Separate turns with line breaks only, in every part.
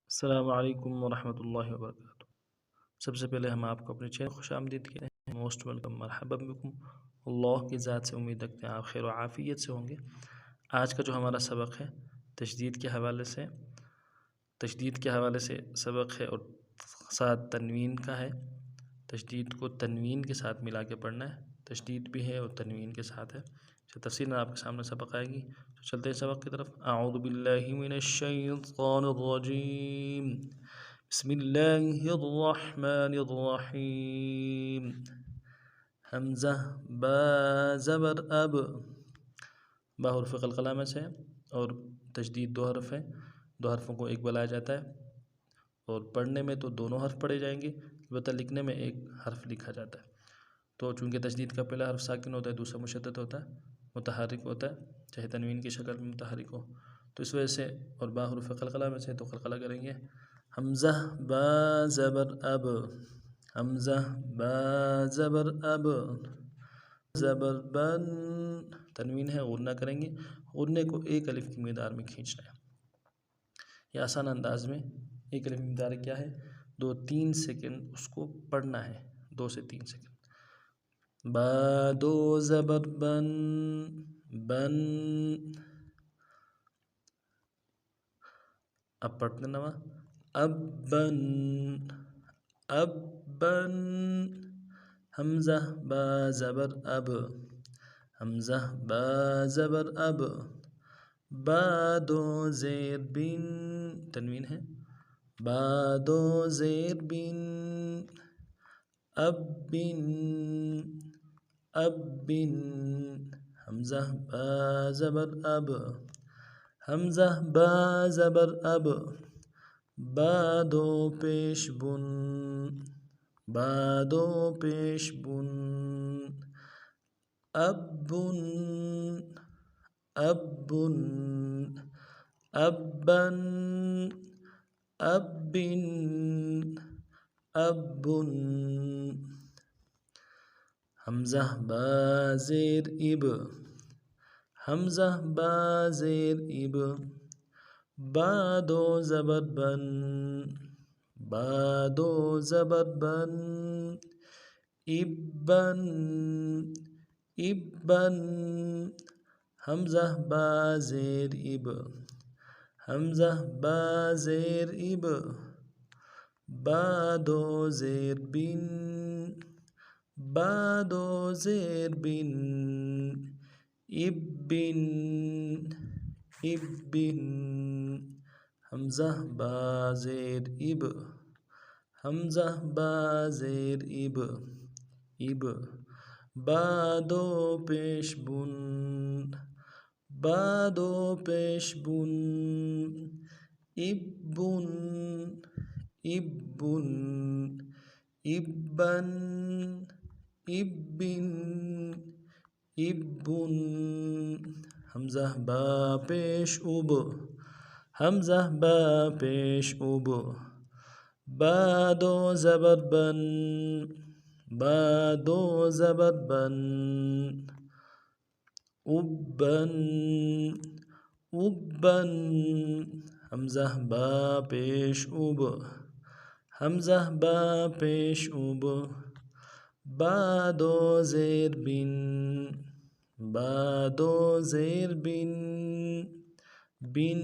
السلام علیکم ورحمۃ اللہ وبرکاتہ۔ سب سے پہلے ہم آپ کو اپنے چینل خوش آمدید کہتے ہیں۔ موسٹ ویلکم، مرحبا بکم۔ اللہ کی ذات سے امید رکھتے ہیں آپ خیر و عافیت سے ہوں گے۔ آج کا جو ہمارا سبق ہے تشدید کے حوالے سے سبق ہے اور ساتھ تنوین کا ہے۔ تشدید کو تنوین کے ساتھ ملا کے پڑھنا ہے، تشدید بھی ہے اور تنوین کے ساتھ ہے۔ تفصیل میں آپ کے سامنے سبق آئے گی، تو چلتے ہیں سبق کی طرف۔ اعوذ باللہ من الشیطان الرجیم، بسم اللہ الرحمن الرحیم۔ حمزہ با زبر اب، با حرف قلقلہ میں سے ہے اور تشدید 2 حرف ہیں، 2 حرفوں کو ایک بلایا جاتا ہے اور پڑھنے میں تو دونوں حرف پڑھے جائیں گے، البتہ لکھنے میں ایک حرف لکھا جاتا ہے۔ تو چونکہ تشدید کا پہلا حرف ساکن ہوتا ہے، دوسرا مشدد ہوتا ہے، متحرک ہوتا ہے، چاہے تنوین کی شکل میں متحرک ہو، تو اس وجہ سے، اور با حرف قلقلہ میں سے تو قلقلہ کریں گے۔ حمزہ با زبر اب، حمزہ با زبر اب، زبر بن، تنوین ہے، غنہ کریں گے۔ غنے کو ایک الف کی مقدار میں کھینچنا ہے۔ یہ آسان انداز میں ایک الف کی مقدار کیا ہے؟ 2-3 سیکنڈ اس کو پڑھنا ہے، 2 سے 3 سیکنڈ۔ با دو زبر بن، بن، اب پڑھتے نوا، اب بن، اب بن، حمزہ با زبر اب، حمزہ با زبر اب، با دو زیر بن، تنوین ہے، با دو زیر بن، اب بن، اب بن، حمزہ با زبر اب، حمزہ با زبر اب، با دو پیش بن، با دو پیش بن، اب بن، اب بن، اب بن، اب بن، اب بن، حمزہ با زیر اب، حمزہ با زیر اب، با دو زبر بن، با دو زبر بن، اب بن، اب بن، حمزہ با زیر اب، حمزہ با زیر اب، با دو زیر بن، با دو زیر بن، اب بن، اب بن، حمزہ با زیر اب، حمزہ با زیر اب، اب، با دو پیش بن، با دو پیش بن، اب بن، اب بن، اب بن، اب بن، اب بن، حمزہ با پیش اب، حمزہ با پیش اب، با دو زبر بن، با دو زبر بن، ابن، ابن، حمزہ با پیش اب، حمزہ با پیش اب، با دو زیر بن، با دو زیر بن، بن،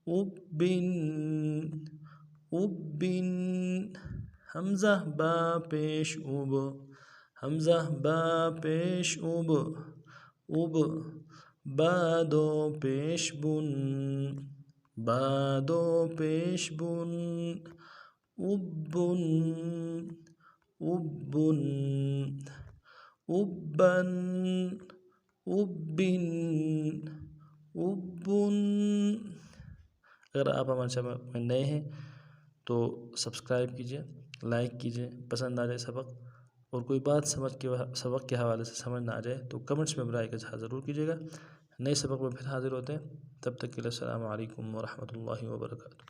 ابن، ابن، حمزہ با پیش اب، حمزہ با پیش اب، اب، با دو پیش بن، با دو پیش بن، ابن، ابن، ابن، ابن، ابن۔ اگر آپ ہمارے چینل میں نئے ہیں تو سبسکرائب کیجئے، لائک کیجئے، پسند آ جائے سبق، اور کوئی بات سبق کے حوالے سے سمجھ نہ آ جائے تو کمنٹس میں برائے کا اظہار ضرور کیجیے گا۔ نئے سبق میں پھر حاضر ہوتے ہیں، تب تک کے لیے السلام علیکم ورحمۃ اللہ وبرکاتہ۔